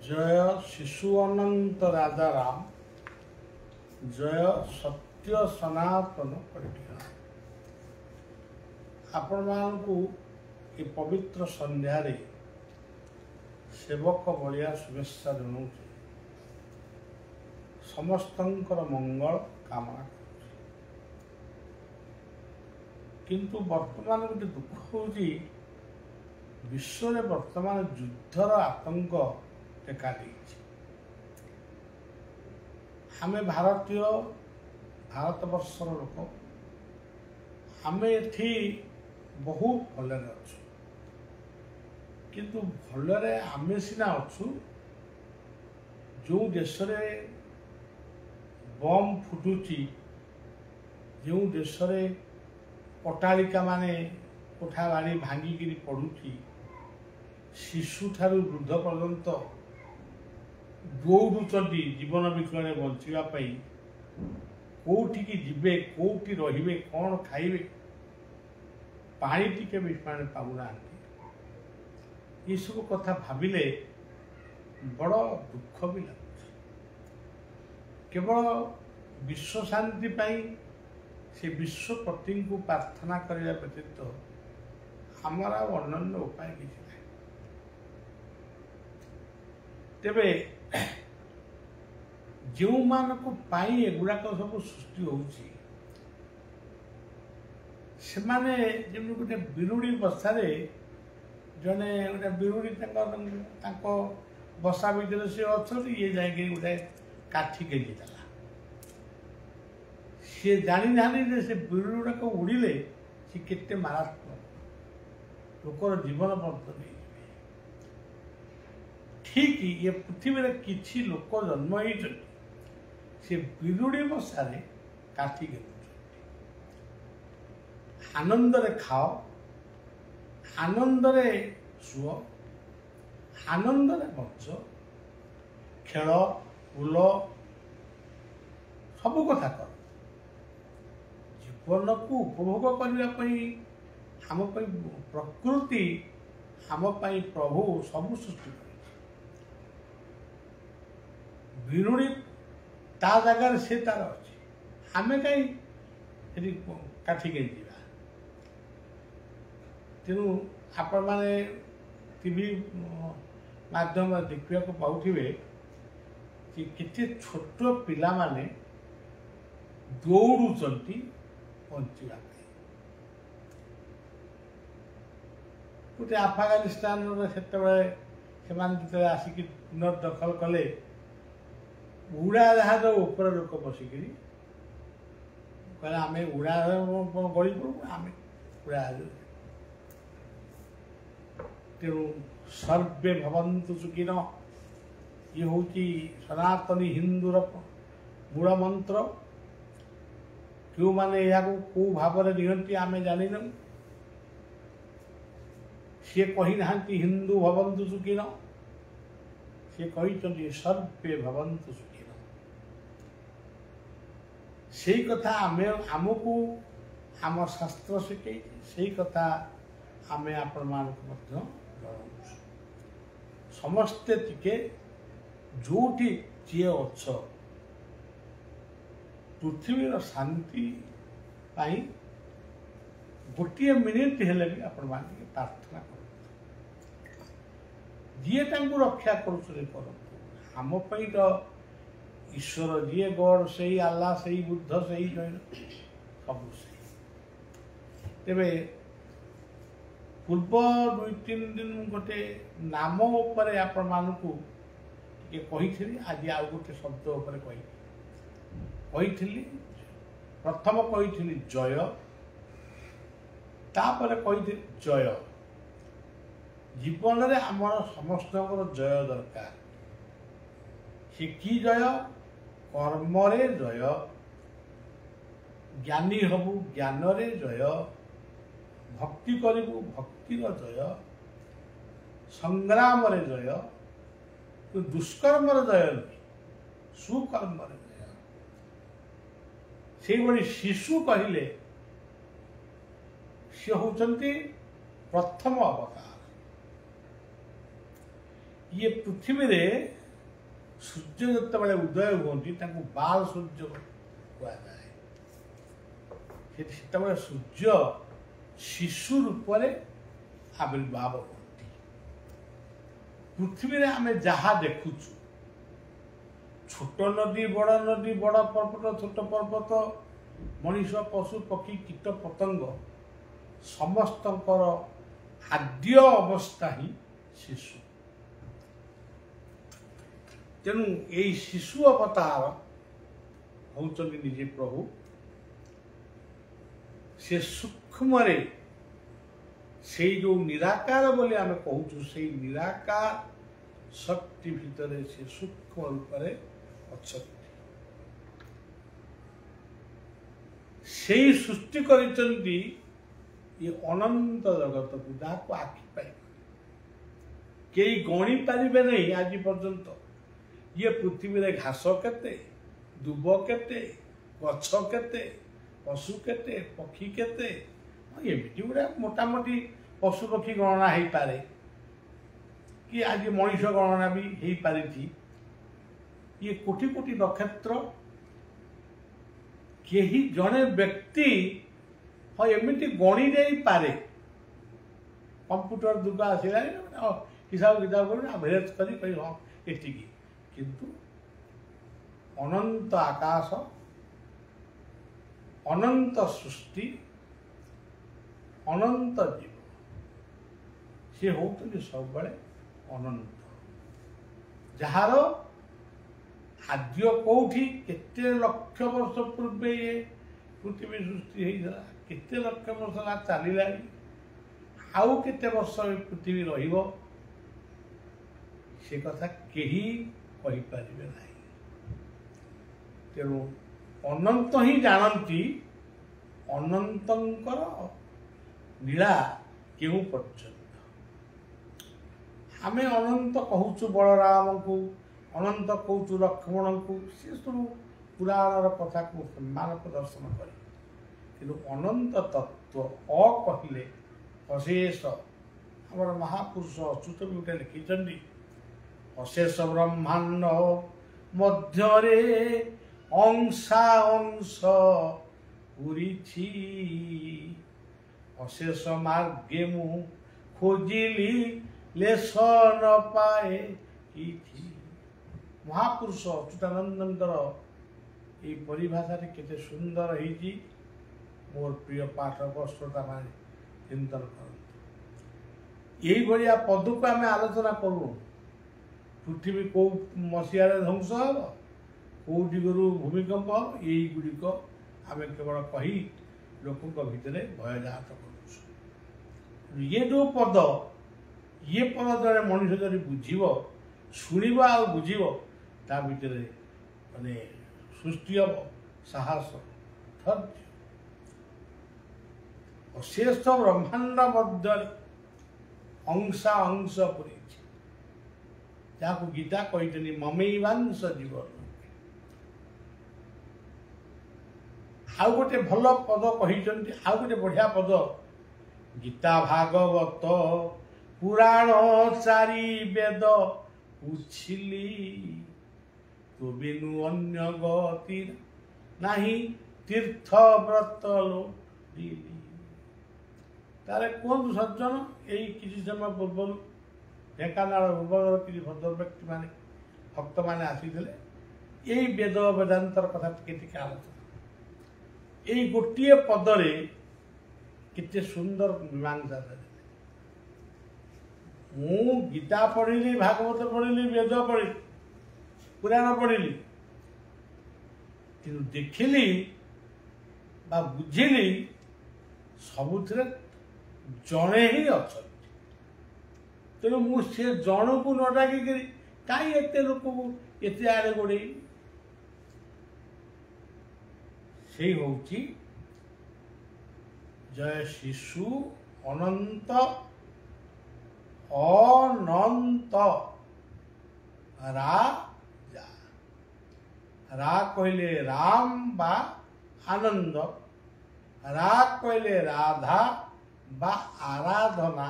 जय शिशु अनंत राजा राम, जय सत्य सनातन परिज्ञान। आपण मानकु ये पवित्र संध्यारे सेवक बलिया शुभेच्छा जनाऊँ। समस्तंकर मंगल कामना करुँ। किंतु वर्तमान गोटे दुख होची विश्व में वर्तमान युद्धर आतंक देखा देइछि। आमे भारतीय भारतवर्षर लोक आमे एठी बहुत भलरे अच्छु, किंतु भलरे आमे सिना अच्छु जो देश में बम फुटुची, जो देश में पटालिका माने कोठा बाड़ी भांगिकी पड़ुची, शिशु ठारू वृद्ध पर्यंत दौड़ुचंती जीवन विकल बंचापी, कौटिकी जीवे कौटी रहिबे कौन खाइबे पानी टिके भी पाऊना। ये सब कथा भाविले बड़ दुख भी लगुच। केवल विश्व शांति पाई से विश्वपति को प्रार्थना करने व्यतीत हमारा अन्य उपाय किसी ना। तेबे जो मानक एगुड़ाक सब सृष्टि होउछि से माने जमी गोटे बिरुड़ी बसारे जने गोटे बिरुड़ी बसा भर सी अच्छा ये जाए गोटे काठी गेंजी देला। सी जानी ना से बिरुड़ी गुड़ाक उड़िले सी केते मारात्मक लोकर जीवन पर्यंत नहीं। ठीक ये पृथ्वी में किसी लोक जन्म होती से बिरुड़ी बसारे काठी गेंदुचंती। आनंदरे खाओ, आनंदरे सुओ, आनंदरे बंच, खेल बुल सब कथा कर। जीवन को उपभोग करने आम प्रकृति आम प्रभु सब सृष्टि कर। बिरुड़ी ता जगार से तार अच्छे आमे कहीं काठी गेंजी। तेणु आपण मैंने टीवी माध्यम देखा पाउथिबे कि केते छोट पिला माने दौड़ुचंती बंचिबा। गोटे अफगानिस्तान से आसिक पुनर्दखल कले उड़ाजाहाज उपर लोक बसिकी कहले आम उड़ाजाहाज गड़ी पड़ू आम उड़ाजाहाज। तेणु सर्वे भवन्तु सुखिन ये हूँ सनातनी हिंदूर मूल मंत्र। क्यों माने या कौ भाव निहंती आमे जानी न। सी कही ना हिंदू भवन्तु सुखिन, सी कही सर्वे भवन्तु सुखिन। से कथा आमे आमको आम शास्त्र शिखे से कथा आमे आपण मानक समस्ते टिके जोटी जी अच्छ पृथ्वी शांति पाई गोटे मिनिट हेले भी आपण मान प्रार्थना कर। जी रक्षा कर आम तो ईश्वर जी गॉड से ही अल्लाह से ही बुद्ध से ही जैन सब से। तेबे पूर्व 2-3 दिन गोटे नाम उपरे आपण मानकु कही आज आउ गोटे शब्द उपरे कही प्रथम कही जय, तापर कही जय। जीवन में आम समस्त जय दरकार। से कि जय कर्म रे जय, ज्ञानी हबु ज्ञान रे जय, भक्ति करू भक्तिर जय, संग्राम रे जय, तो दुष्कर्म रे जय नहीं सुकर्म रे जय। से बड़ी शिशु कहले सी होचंती प्रथम अवतार। ये पृथ्वी रे सूर्य जिते उदय हुए बाल सूर्य कहुए सूर्य शिशु रूप में आविर्भाव होती पृथ्वी रे आमे जहा देखुचु छोट नदी बड़ पर्वत छोट पर्वत मनीष पशु पक्षी कीट पतंग समस्त आद्य अवस्था ही शिशु तेणु यही शिशु अवतार होचंदी निजे प्रभु से सूक्ष्म से जो निराकार बोले आम कहूँ से निराकार शक्ति भितर से सूक्ष्म रूप में अच्छा से सृष्टि करिचंदी ये अनंत जगत को जहाँ को आखि पाए कई गणी पारे नहीं आज पर्यंत ये पृथ्वी रे घास केते दुब केते गछ केते पशु केते पक्षी केते एमती गुड़ा मोटामोटी पशु पक्षी गणना हो पारे कि आज मनीष गणना भी हो पारी ये कोटि कोटि नक्षत्र केही जड़े व्यक्ति हाँ एमती गणी नहीं पारे कंप्यूटर दुर्ग आसला हिसाब किताब कर एवरेज कर हाँ एति किंतु अनंत आकाश अनंत सृष्टि अनंत जीव सी होती सब बड़े अनंत जार आद्य कौटी केते लक्ष वर्ष पूर्वे ये पृथ्वी सृष्टि होता केते लक्ष वर्ष चलला आउ केते वर्ष पृथ्वी रहिबो से कथा केही कहि परिबे नाही तेणु अनंत ही जानती अनंतंकर लीला क्यों पर्यंत आमे अनंत कहूचु बलराम को अनंत कहूचु लक्ष्मण को सी सब पुराण कथा को सम्मान प्रदर्शन करे कि अनंत तत्व कहले अशेष आम महापुरुष अच्युत भी गोटे लिखिं अशेष ब्रह्मांड मध्य अंशा अंश पूरी अशेष मार्गे मु खोजिली लेस न पाए कि महापुरुष अच्युतानंदर ये परिभाषा केते सुंदर होती मोर प्रिय पाठक श्रोता मान चिंतन कर यही भाया पद को आम आलोचना करूँ पृथ्वी कौ मसीह ध्वंस हम कौ दिगरु भूमिकंप हम यही गुड़िक आम केवल कही लोकों भितर भय जात कर ये जो पद ये पद जड़े मनुष्य जब बुझीब शुणव आ बुझीब ता भितर माने सृष्टि हम साहस धैर्य अशेष ब्रह्मांड मध्य अंशा अंश पूरी जहाँ गीता कही ममैवांश जीवन आउ गोटे भल पद कही आउ गोटे बढ़िया पद गीता भागवत पुराण चारि वेद उछिली तो बिनु अन्य गति नाही तीर्थ व्रत लोडिली तारे कहतु सज्जन यही किसी समय पूर्व ढेकानाल भुवनर किसी भद्र व्यक्ति माने भक्त माने आसीथिले यही वेद वेदांतर कथा टिके आलोचना यही गोटे पदरे कितने सुंदर मीमांसा मु गीता पढ़िली भागवत पढ़िली वेद पढ़ी पुराण पढ़िली किंतु देखिली बा बुझिली सबुथिरे जड़े ही अच्छा तेणु मुझे जन को न डाक कहीं एत लोक को एत आड़े गोड़े से हूँ जय शिशु अनंत अनंत राजा रा कहले राम बा आनंद रा कहले राधा बा आराधना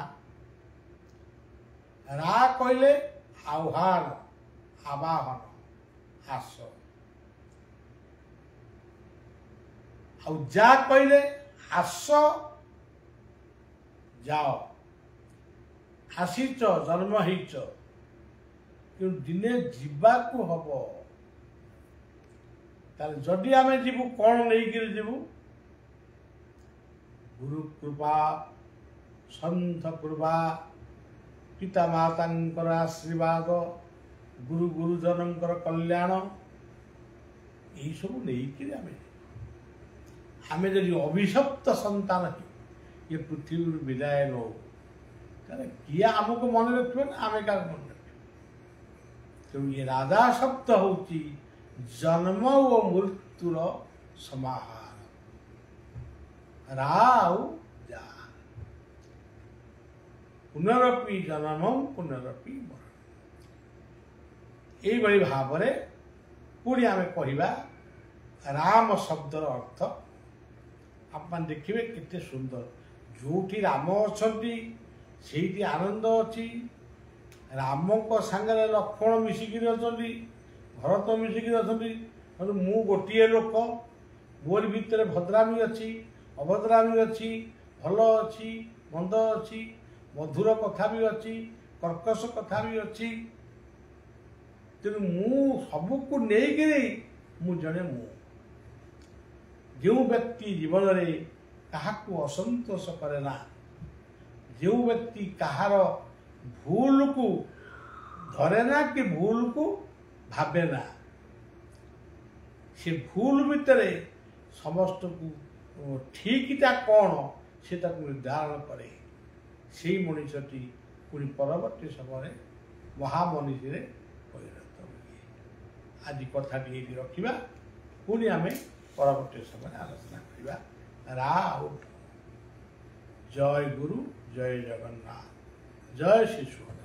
रा कहले आह्वान आवाहन आस जा कहले आस जाओ आसीच जन्म होइच कि दिने जीवाकू हब ताले जदि आमे जीवु कौन नहीं कर जीवु गुरु कृपा संत कृपा पिता माता आशीर्वाद गुरु गुरुजन कल्याण यही सब नहीं आमे जदि अभिशप्त संतान ये पृथ्वी विदाय नो किए आमको मन रखे आम क्या मन रखे तेणु ये राधा शब्द होची जन्म और मृत्युर समाहार राउ जा पुनरपि जन्म पुनरपि मरण यही भाव में पुणी आम कहवा राम शब्दर अर्थ आप देखिए कितने सुंदर जोटी राम अच्छा से आनंद अच्छी राम को सांगे लक्ष्मण मिसिक भरत मिसिक अच्छा मु गोटे लोक मोर भितर भद्रामी अच्छी अभद्रामी अच्छी भल अच्छी मंद अच्छी मधुर कथा भी अच्छी कर्कश कथा भी अच्छी तेणु मु सबको नहीं मु जड़े मु जो व्यक्ति जीवन में क्या असंतोष करे ना जो व्यक्ति कहार भूल को धरे ना कि भूल को भावे ना से भूल भितर समस्त को ठीकटा कौन से निर्धारण करे से मनुष्यटी पुणी परवर्ती समय महामनीषी परिणत हुए आज कथाटी ये रखा पुणी आम परवर्ती समय आलोचना करवा राउ जय गुरु जय जगन्नाथ जय श्री सुभद्रा।